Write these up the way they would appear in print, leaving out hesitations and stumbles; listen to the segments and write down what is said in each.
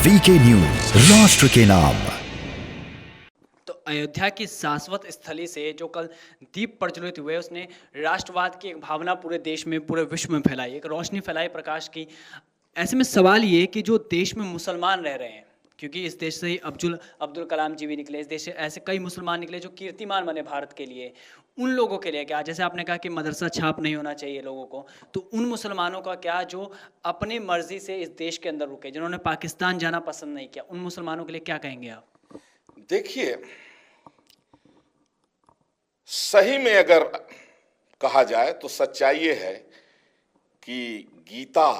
VK news, राष्ट्र के नाम। तो अयोध्या की शाश्वत स्थली से जो कल दीप प्रज्वलित हुए, उसने राष्ट्रवाद की एक भावना पूरे देश में, पूरे विश्व में फैलाई, एक रोशनी फैलाई प्रकाश की। ऐसे में सवाल ये कि जो देश में मुसलमान रह रहे हैं, क्योंकि इस देश से ही अब्दुल कलाम जी भी निकले, इस देश से ऐसे कई मुसलमान निकले जो कीर्तिमान बने भारत के लिए, उन लोगों के लिए क्या, जैसे आपने कहा कि मदरसा छाप नहीं होना चाहिए लोगों को, तो उन मुसलमानों का क्या जो अपनी मर्जी से इस देश के अंदर रुके, जिन्होंने पाकिस्तान जाना पसंद नहीं किया, उन मुसलमानों के लिए क्या कहेंगे आप? देखिए, सही में अगर कहा जाए तो सच्चाई ये है कि गीता,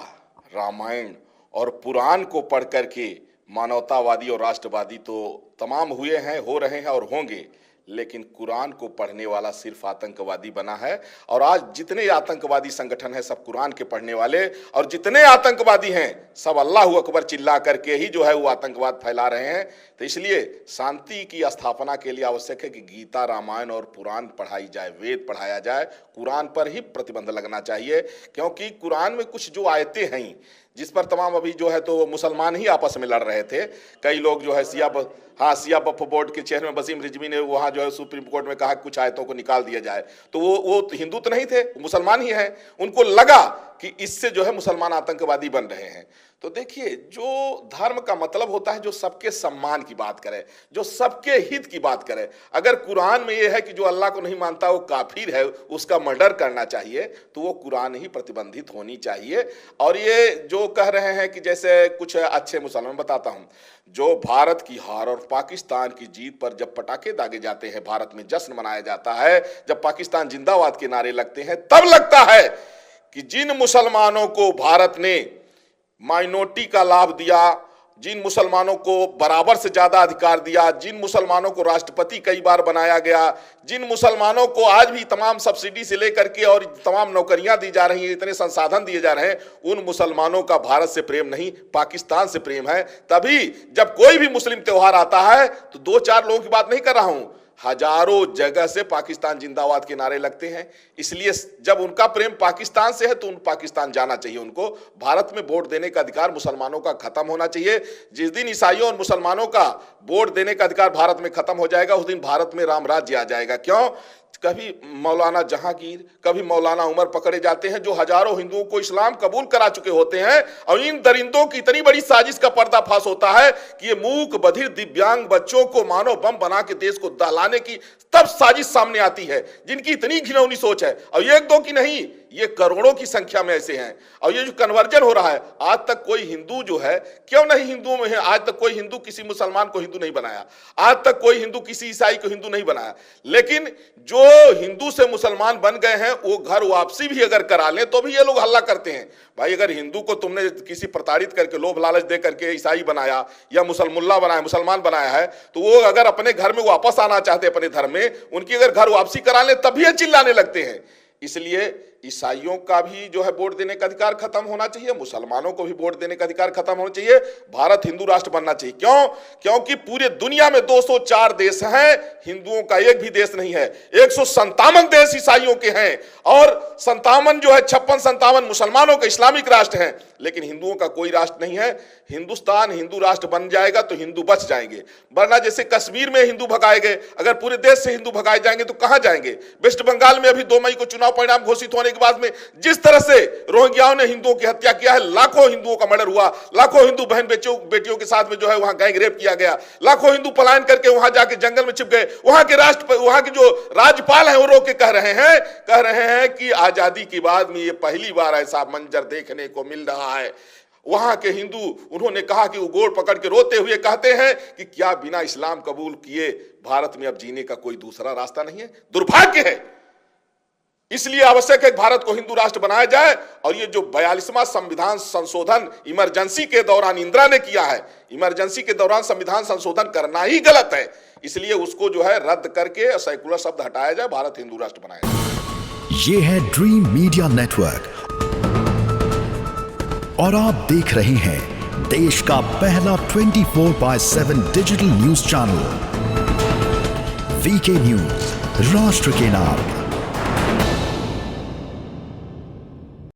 रामायण और पुराण को पढ़ करके मानवतावादी और राष्ट्रवादी तो तमाम हुए हैं, हो रहे हैं और होंगे, लेकिन कुरान को पढ़ने वाला सिर्फ आतंकवादी बना है। और आज जितने आतंकवादी संगठन हैं सब कुरान के पढ़ने वाले, और जितने आतंकवादी हैं सब अल्लाहू अकबर चिल्ला करके ही जो है वो आतंकवाद फैला रहे हैं। तो इसलिए शांति की स्थापना के लिए आवश्यक है कि गीता, रामायण और पुराण पढ़ाई जाए, वेद पढ़ाया जाए, कुरान पर ही प्रतिबंध लगना चाहिए। क्योंकि कुरान में कुछ जो आयतें हैं जिस पर तमाम अभी जो है तो मुसलमान ही आपस में लड़ रहे थे। कई लोग जो है सिया वक्फ बोर्ड के चेयरमैन वसीम रिजवी ने वहाँ जो है सुप्रीम कोर्ट में कहा कुछ आयतों को निकाल दिया जाए, तो वो तो हिंदू तो नहीं थे, मुसलमान ही हैं। उनको लगा कि इससे जो है मुसलमान आतंकवादी बन रहे हैं। तो देखिए, जो धर्म का मतलब होता है जो सबके सम्मान की बात करे, जो सबके हित की बात करे। अगर कुरान में ये है कि जो अल्लाह को नहीं मानता वो काफिर है, उसका मर्डर करना चाहिए, तो वो कुरान ही प्रतिबंधित होनी चाहिए। और ये जो कह रहे हैं कि जैसे कुछ अच्छे मुसलमान, बताता हूं, जो भारत की हार और पाकिस्तान की जीत पर जब पटाखे दागे जाते हैं, भारत में जश्न मनाया जाता है, जब पाकिस्तान जिंदाबाद के नारे लगते हैं, तब लगता है कि जिन मुसलमानों को भारत ने माइनॉरिटी का लाभ दिया, जिन मुसलमानों को बराबर से ज्यादा अधिकार दिया, जिन मुसलमानों को राष्ट्रपति कई बार बनाया गया, जिन मुसलमानों को आज भी तमाम सब्सिडी से लेकर के और तमाम नौकरियां दी जा रही हैं, इतने संसाधन दिए जा रहे हैं, उन मुसलमानों का भारत से प्रेम नहीं, पाकिस्तान से प्रेम है। तभी जब कोई भी मुस्लिम त्योहार आता है तो दो चार लोगों की बात नहीं कर रहा हूं, हजारों जगह से पाकिस्तान जिंदाबाद के नारे लगते हैं। इसलिए जब उनका प्रेम पाकिस्तान से है तो उन पाकिस्तान जाना चाहिए। उनको भारत में वोट देने का अधिकार मुसलमानों का खत्म होना चाहिए। जिस दिन ईसाइयों और मुसलमानों का वोट देने का अधिकार भारत में खत्म हो जाएगा, उस दिन भारत में राम राज्य आ जाएगा। क्यों? कभी मौलाना जहांगीर, कभी मौलाना उमर पकड़े जाते हैं जो हजारों हिंदुओं को इस्लाम कबूल करा चुके होते हैं, और इन दरिंदों की इतनी बड़ी साजिश का पर्दाफाश होता है कि ये मूक बधिर दिव्यांग बच्चों को मानव बम बना के देश को दहलाने की तब साजिश सामने आती है, जिनकी इतनी घिनौनी सोच है। और एक दो की नहीं, ये करोड़ों की संख्या में ऐसे हैं। और ये जो कन्वर्जन हो रहा है, आज तक कोई हिंदू जो है, क्यों नहीं हिंदुओं में है, आज तक कोई हिंदू किसी मुसलमान को हिंदू नहीं बनाया, आज तक कोई हिंदू किसी ईसाई को हिंदू नहीं बनाया। लेकिन जो हिंदू से मुसलमान बन गए हैं, वो घर वापसी भी अगर करा लें तो भी ये लोग हल्ला करते हैं। भाई, अगर हिंदू को तुमने किसी प्रताड़ित करके, लोभ लालच दे करके ईसाई बनाया या मुसलमुल्ला बनाया, मुसलमान बनाया है, तो वो अगर अपने घर में वापस आना चाहते अपने धर्म में, उनकी अगर घर वापसी करा लें तभी ये चिल्लाने लगते हैं। इसलिए ईसाइयों का भी जो है वोट देने का अधिकार खत्म होना चाहिए, मुसलमानों को भी वोट देने का अधिकार खत्म होना चाहिए, भारत हिंदू राष्ट्र बनना चाहिए। क्यों? क्योंकि पूरे दुनिया में 204 देश हैं, हिंदुओं का एक भी देश नहीं है। 157 देश ईसाइयों के हैं और 57 जो है 56-57 मुसलमानों के इस्लामिक राष्ट्र हैं, लेकिन हिंदुओं का कोई राष्ट्र नहीं है। हिंदुस्तान हिंदू राष्ट्र बन जाएगा तो हिंदू बच जाएंगे, वरना जैसे कश्मीर में हिंदू भगाए गए, अगर पूरे देश से हिंदू भगाए जाएंगे तो कहां जाएंगे? वेस्ट बंगाल में अभी 2 मई को चुनाव परिणाम घोषित होने के बाद में जिस तरह से रोहिंग्याओं ने हिंदुओं की हत्या किया है, लाखों हिंदुओं का मर्डर हुआ, लाखों हिंदू बहन बेटियों के साथ में जो है वहां गैंग रेप किया गया, लाखों हिंदू पलायन करके वहां जाके जंगल में छिप गए। वहां के जो राज्यपाल हैं वो रो के कह रहे हैं कि आजादी के बाद में ये पहली बार ऐसा मंजर देखने को मिल रहा है। वहां के हिंदू, उन्होंने कहा कि वो गोड़ पकड़ के रोते हुए कहते हैं कि क्या बिना इस्लाम कबूल किए भारत में अब जीने का कोई दूसरा रास्ता नहीं है? दुर्भाग्य है। इसलिए आवश्यक है कि भारत को हिंदू राष्ट्र बनाया जाए। और ये जो 42वां संविधान संशोधन इमरजेंसी के दौरान इंदिरा ने किया है, इमरजेंसी के दौरान संविधान संशोधन करना ही गलत है। इसलिए उसको जो है रद्द करके सेकुलर शब्द हटाया जाए, भारत हिंदू राष्ट्र बनाया जाए। ये है ड्रीम मीडिया नेटवर्क और आप देख रहे हैं देश का पहला 24/7 digital news channel VK news, राष्ट्र के नाम।